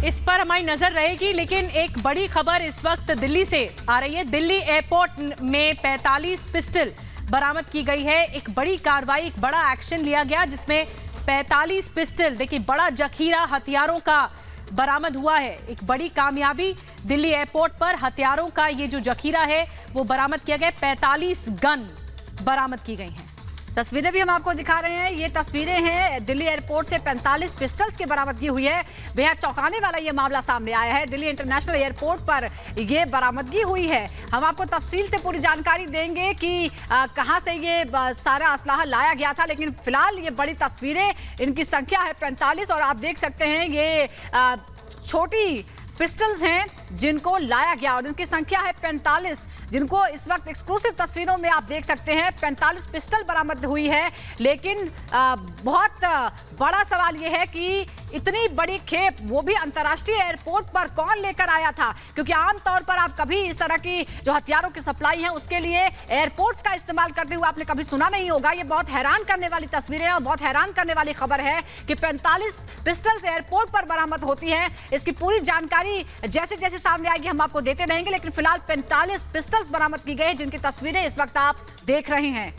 इस पर हमारी नजर रहेगी। लेकिन एक बड़ी खबर इस वक्त दिल्ली से आ रही है। दिल्ली एयरपोर्ट में 45 पिस्टल बरामद की गई है। एक बड़ी कार्रवाई, एक बड़ा एक्शन लिया गया जिसमें 45 पिस्टल, देखिए बड़ा जखीरा हथियारों का बरामद हुआ है। एक बड़ी कामयाबी दिल्ली एयरपोर्ट पर हथियारों का ये जो जखीरा है वो बरामद किया गया। 45 गन बरामद की गई हैं। तस्वीरें भी हम आपको दिखा रहे हैं। ये तस्वीरें हैं दिल्ली एयरपोर्ट से 45 पिस्टल्स की बरामदगी हुई है। बेहद चौंकाने वाला ये मामला सामने आया है। दिल्ली इंटरनेशनल एयरपोर्ट पर ये बरामदगी हुई है। हम आपको तफसील से पूरी जानकारी देंगे कि कहां से ये सारा असलाहा लाया गया था। लेकिन फिलहाल ये बड़ी तस्वीरें, इनकी संख्या है 45 और आप देख सकते हैं ये छोटी पिस्टल्स हैं जिनको लाया गया और इनकी संख्या है 45, जिनको इस वक्त एक्सक्लूसिव तस्वीरों में आप देख सकते हैं। 45 पिस्टल बरामद हुई है। लेकिन बहुत बड़ा सवाल यह है कि इतनी बड़ी खेप वो भी अंतर्राष्ट्रीय एयरपोर्ट पर कौन लेकर आया था, क्योंकि आमतौर पर आप कभी इस तरह की जो हथियारों की सप्लाई है उसके लिए एयरपोर्ट्स का इस्तेमाल करते हुए आपने कभी सुना नहीं होगा। ये बहुत हैरान करने वाली तस्वीरें और बहुत हैरान करने वाली खबर है कि 45 पिस्टल्स एयरपोर्ट पर बरामद होती है। इसकी पूरी जानकारी जैसे जैसे सामने आएगी हम आपको देते रहेंगे। लेकिन फिलहाल 45 पिस्टल्स बरामद की गई, जिनकी तस्वीरें इस वक्त आप देख रहे हैं।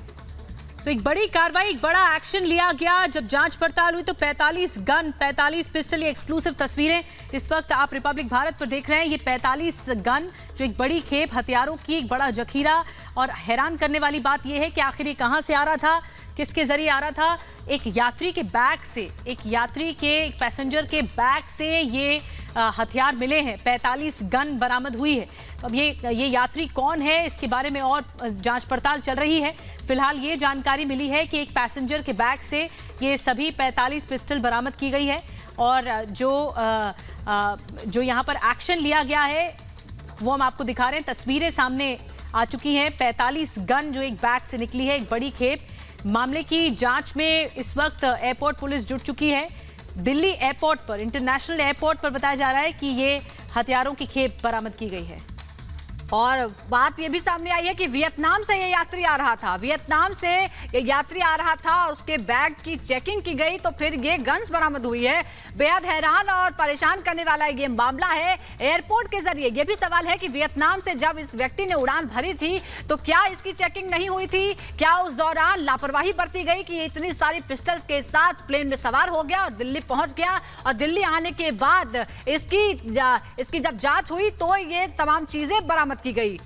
तो एक बड़ी कार्रवाई, एक बड़ा एक्शन लिया गया। जब जांच पड़ताल हुई तो 45 गन, 45 पिस्टल, ये एक्सक्लूसिव तस्वीरें इस वक्त आप रिपब्लिक भारत पर देख रहे हैं। ये 45 गन, जो एक बड़ी खेप हथियारों की, एक बड़ा जखीरा। और हैरान करने वाली बात यह है कि आखिर ये कहां से आ रहा था, किसके जरिए आ रहा था। एक यात्री के बैग से, एक पैसेंजर के बैग से ये हथियार मिले हैं। 45 गन बरामद हुई है। तो अब ये यात्री कौन है, इसके बारे में और जांच पड़ताल चल रही है। फिलहाल ये जानकारी मिली है कि एक पैसेंजर के बैग से ये सभी 45 पिस्टल बरामद की गई है। और जो यहाँ पर एक्शन लिया गया है वो हम आपको दिखा रहे हैं। तस्वीरें सामने आ चुकी हैं। 45 गन जो एक बैग से निकली है, एक बड़ी खेप। मामले की जांच में इस वक्त एयरपोर्ट पुलिस जुट चुकी है। दिल्ली एयरपोर्ट पर, इंटरनेशनल एयरपोर्ट पर बताया जा रहा है कि ये हथियारों की खेप बरामद की गई है। और बात ये भी सामने आई है कि वियतनाम से ये यात्री आ रहा था। वियतनाम से ये यात्री आ रहा था और उसके बैग की चेकिंग की गई तो फिर ये गन्स बरामद हुई है। बेहद हैरान और परेशान करने वाला ये मामला है। एयरपोर्ट के जरिए ये भी सवाल है कि वियतनाम से जब इस व्यक्ति ने उड़ान भरी थी तो क्या इसकी चेकिंग नहीं हुई थी? क्या उस दौरान लापरवाही बरती गई कि इतनी सारी पिस्टल्स के साथ प्लेन में सवार हो गया और दिल्ली पहुंच गया? और दिल्ली आने के बाद इसकी जब जांच हुई तो ये तमाम चीजें बरामद की गई।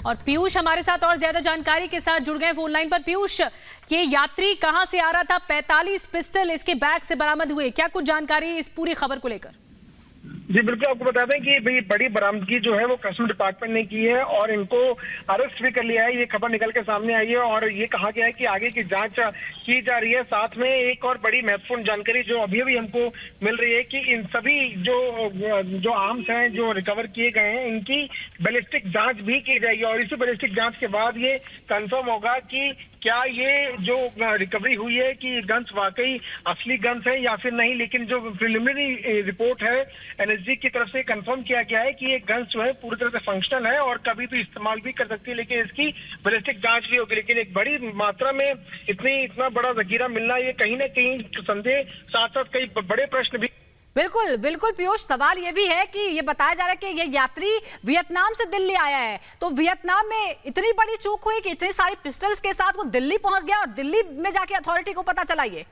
और पीयूष हमारे साथ और ज्यादा जानकारी के साथ जुड़ गए फोन लाइन पर। पीयूष, ये यात्री कहां से आ रहा था? 45 पिस्टल इसके बैग से बरामद हुए, क्या कुछ जानकारी इस पूरी खबर को लेकर? जी बिल्कुल, आपको बता दें कि भाई बड़ी बरामदगी जो है वो कस्टम डिपार्टमेंट ने की है और इनको अरेस्ट भी कर लिया है। ये खबर निकल के सामने आई है और ये कहा गया है कि आगे की जांच की जा रही है। साथ में एक और बड़ी महत्वपूर्ण जानकारी जो अभी अभी हमको मिल रही है कि इन सभी जो आर्म्स हैं जो रिकवर किए गए हैं, इनकी बैलिस्टिक जांच भी की जाएगी और इसी बैलिस्टिक जांच के बाद ये कंफर्म होगा कि क्या ये जो रिकवरी हुई है कि गन्स वाकई असली गन्स है या फिर नहीं। लेकिन जो प्रिलिमिनरी रिपोर्ट है एनएसजी की तरफ से कंफर्म किया गया है कि ये गन्स जो है पूरी तरह से फंक्शनल है और कभी भी इस्तेमाल भी कर सकती है, लेकिन इसकी बैलिस्टिक जांच भी होगी। लेकिन एक बड़ी मात्रा में इतना बड़ा जखीरा मिलना, ये कहीं ना कहीं संदेह, साथ साथ कई बड़े प्रश्न भी। बिल्कुल बिल्कुल पीयूष, सवाल ये भी है कि ये बताया जा रहा है कि ये यात्री वियतनाम से दिल्ली आया है, तो वियतनाम में इतनी बड़ी चूक हुई कि इतनी सारी पिस्टल्स के साथ वो दिल्ली पहुंच गया और दिल्ली में जाके अथॉरिटी को पता चला ये।